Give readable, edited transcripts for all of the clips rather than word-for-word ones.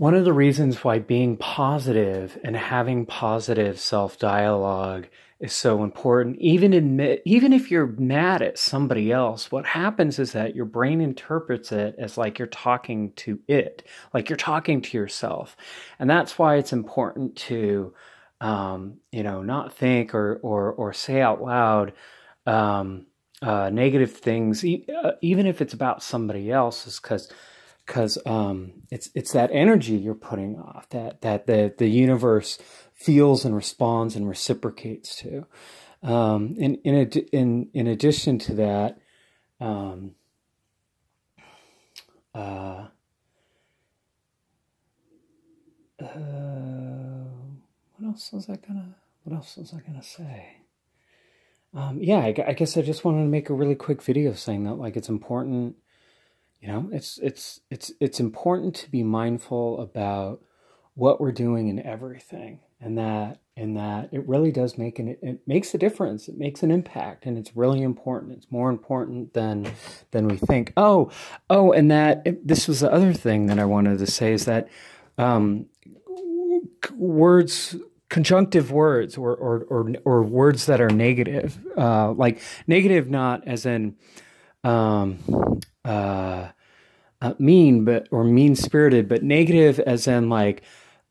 One of the reasons why being positive and having positive self-dialogue is so important, even if you're mad at somebody else, what happens is that your brain interprets it as like you're talking to it, like you're talking to yourself. And that's why it's important to, not think or say out loud negative things, even if it's about somebody else, is because it's that energy you're putting off that the universe feels and responds and reciprocates to. In addition to that, what else was I gonna say? Yeah, I guess I just wanted to make a really quick video saying that, like, it's important. It's important to be mindful about what we're doing in everything, and that it really does it makes a difference. It makes an impact, and it's really important. It's more important than we think. And this was the other thing that I wanted to say, is that conjunctive words, or words that are negative, like negative, not as in mean, or mean-spirited, but negative as in like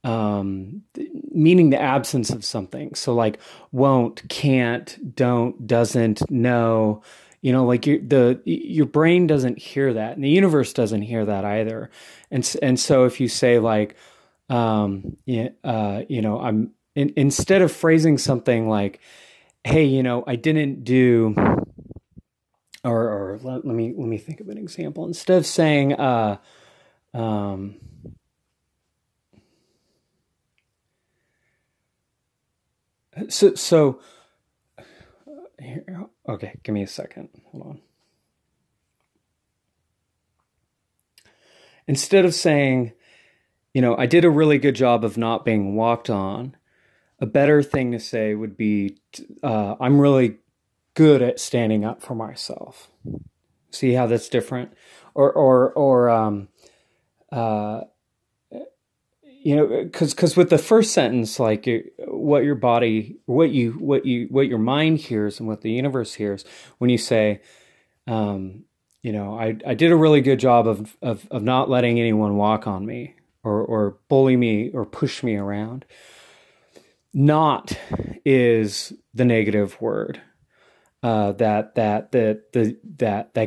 meaning the absence of something. So like won't, can't, don't, doesn't, no. Like your brain doesn't hear that, and the universe doesn't hear that either. And so if you say like, instead of phrasing something like, hey, I didn't do. Or let me think of an example. Instead of saying, here, okay, give me a second. Hold on. Instead of saying, I did a really good job of not being walked on, a better thing to say would be, I'm really good at standing up for myself. See how that's different? Because with the first sentence, like what your mind hears and what the universe hears when you say, I did a really good job of not letting anyone walk on me or bully me or push me around. Not is the negative word. That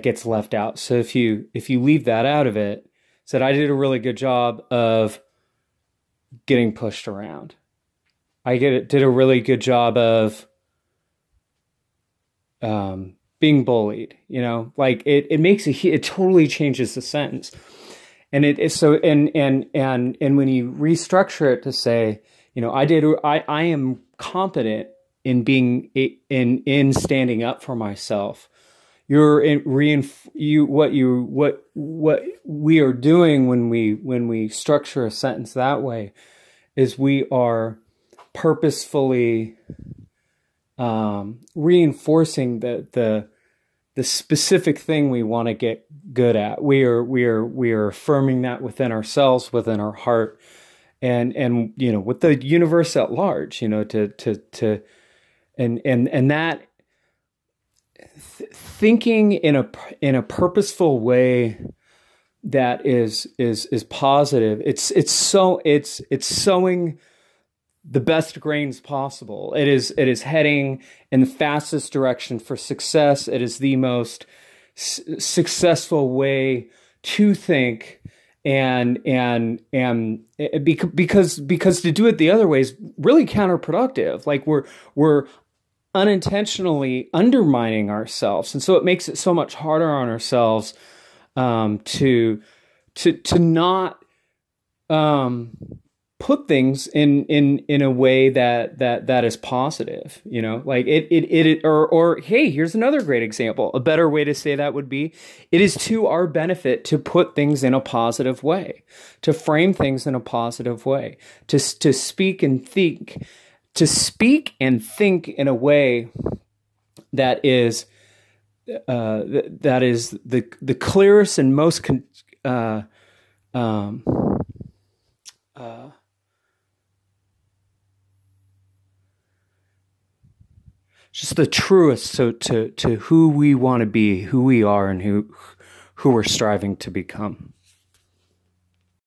gets left out. So if you leave that out of it, said I did a really good job of getting pushed around. Did a really good job of being bullied. Like it totally changes the sentence, and when you restructure it to say, I am competent in being in standing up for myself. What we are doing when we structure a sentence that way is we are purposefully reinforcing the specific thing we want to get good at. We are affirming that within ourselves, within our heart, and with the universe at large. And that thinking in a purposeful way that is positive. It's sowing the best grains possible. It is heading in the fastest direction for success. It is the most successful way to think, and because to do it the other way is really counterproductive. Like we're unintentionally undermining ourselves, and so it makes it so much harder on ourselves to not put things in a way that is positive. Like or hey, here's another great example. A better way to say that would be, it is to our benefit to put things in a positive way, to frame things in a positive way, to speak and think in a way that is the clearest and most just the truest to who we want to be, who we are, and who we're striving to become.